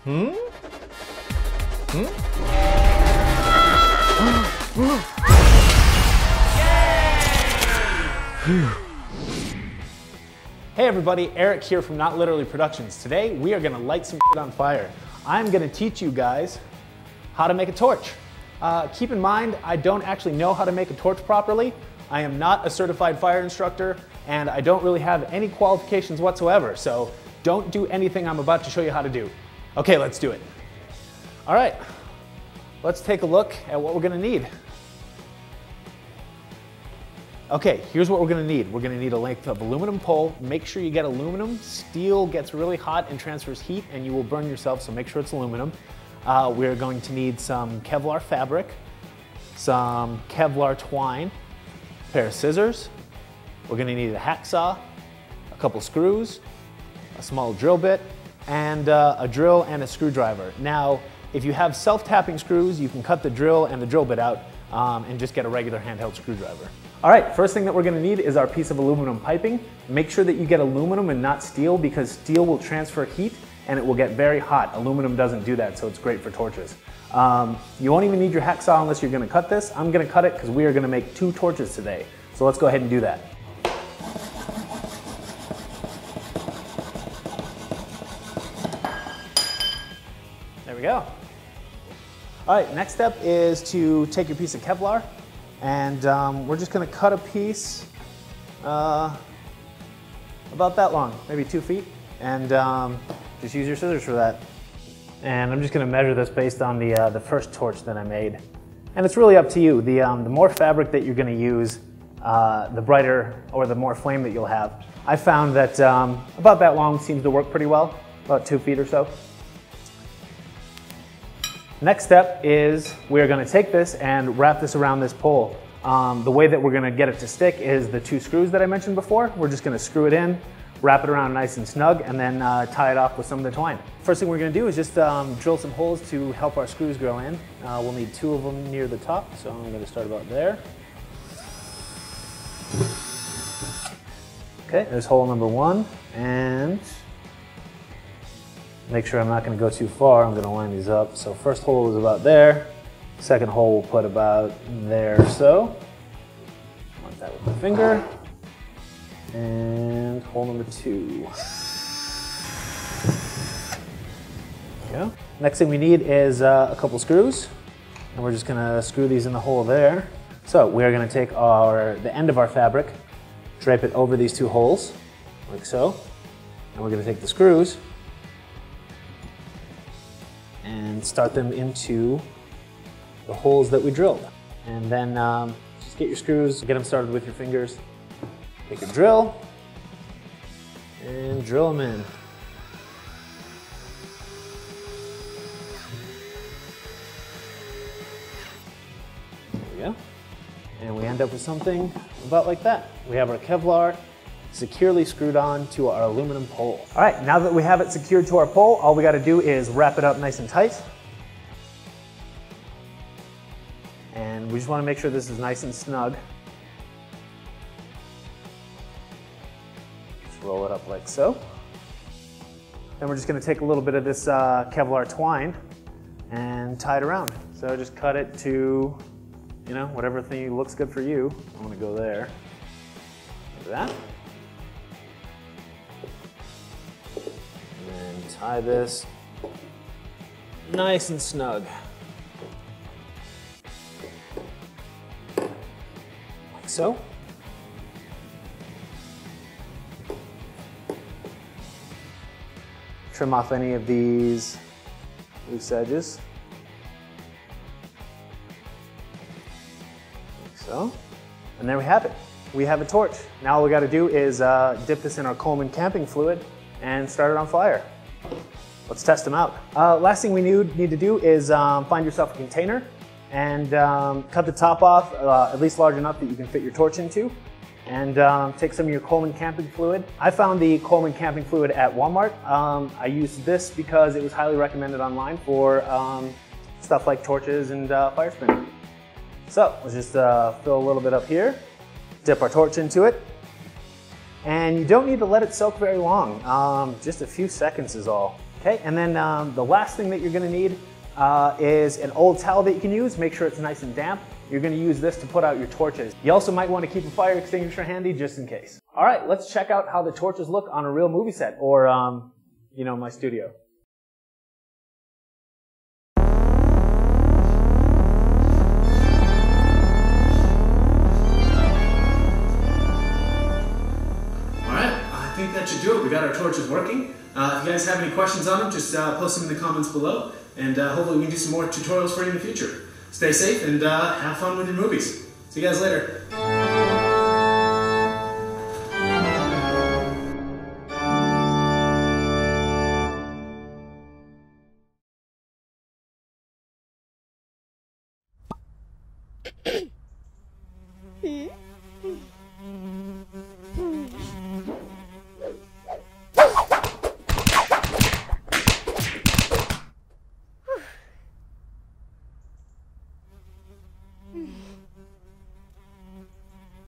Hmm? Hmm? Hey everybody, Eric here from Not Literally Productions. Today we are gonna light some shit on fire. I'm gonna teach you guys how to make a torch. Keep in mind, I don't actually know how to make a torch properly. I am not a certified fire instructor and I don't really have any qualifications whatsoever, so don't do anything I'm about to show you how to do. Okay, let's do it. All right, let's take a look at what we're gonna need. Okay, here's what we're gonna need. We're gonna need a length of aluminum pole. Make sure you get aluminum. Steel gets really hot and transfers heat and you will burn yourself, so make sure it's aluminum. We're going to need some Kevlar fabric, some Kevlar twine, a pair of scissors. We're gonna need a hacksaw, a couple screws, a small drill bit, and a drill and a screwdriver. Now, if you have self-tapping screws, you can cut the drill and the drill bit out and just get a regular handheld screwdriver. All right, first thing that we're gonna need is our piece of aluminum piping. Make sure that you get aluminum and not steel because steel will transfer heat and it will get very hot. Aluminum doesn't do that, so it's great for torches. You won't even need your hacksaw unless you're gonna cut this. I'm gonna cut it because we are gonna make 2 torches today. So let's go ahead and do that. There we go. All right, next step is to take your piece of Kevlar and we're just gonna cut a piece about that long, maybe 2 feet, and just use your scissors for that. And I'm just gonna measure this based on the first torch that I made. And it's really up to you. The more fabric that you're gonna use, the brighter or the more flame that you'll have. I found that about that long seems to work pretty well, about 2 feet or so. Next step is we're gonna take this and wrap this around this pole. The way that we're gonna get it to stick is the 2 screws that I mentioned before. We're just gonna screw it in, wrap it around nice and snug, and then tie it off with some of the twine. First thing we're gonna do is just drill some holes to help our screws go in. We'll need 2 of them near the top, so I'm gonna start about there. Okay, there's hole number 1, and make sure I'm not going to go too far. I'm going to line these up. So first hole is about there. Second hole we'll put about there or so. Mark that with my finger. And hole number 2. There we go. Next thing we need is a couple screws. And we're just going to screw these in the hole there. So we're going to take the end of our fabric, drape it over these 2 holes, like so. And we're going to take the screws and start them into the holes that we drilled. And then just get your screws, get them started with your fingers. Take a drill and drill them in. There we go. And we end up with something about like that. We have our Kevlar securely screwed on to our aluminum pole. All right, now that we have it secured to our pole, all we gotta do is wrap it up nice and tight. And we just wanna make sure this is nice and snug. Just roll it up like so. Then we're just gonna take a little bit of this Kevlar twine and tie it around. So just cut it to, you know, whatever thing looks good for you. I'm gonna go there, like that. And tie this nice and snug. Like so. Trim off any of these loose edges. Like so. And there we have it. We have a torch. Now all we gotta do is dip this in our Coleman camping fluid and start it on fire. Let's test them out. Last thing we need to do is find yourself a container and cut the top off, at least large enough that you can fit your torch into, and take some of your Coleman camping fluid. I found the Coleman camping fluid at Walmart. I used this because it was highly recommended online for stuff like torches and fire spinning. So let's just fill a little bit up here, dip our torch into it, and you don't need to let it soak very long. Just a few seconds is all. Okay, and then the last thing that you're gonna need is an old towel that you can use. Make sure it's nice and damp. You're gonna use this to put out your torches. You also might wanna keep a fire extinguisher handy just in case. All right, let's check out how the torches look on a real movie set or, you know, my studio. I think that should do it. We got our torches working. If you guys have any questions on them, just post them in the comments below, and hopefully we can do some more tutorials for you in the future. Stay safe and have fun with your movies. See you guys later.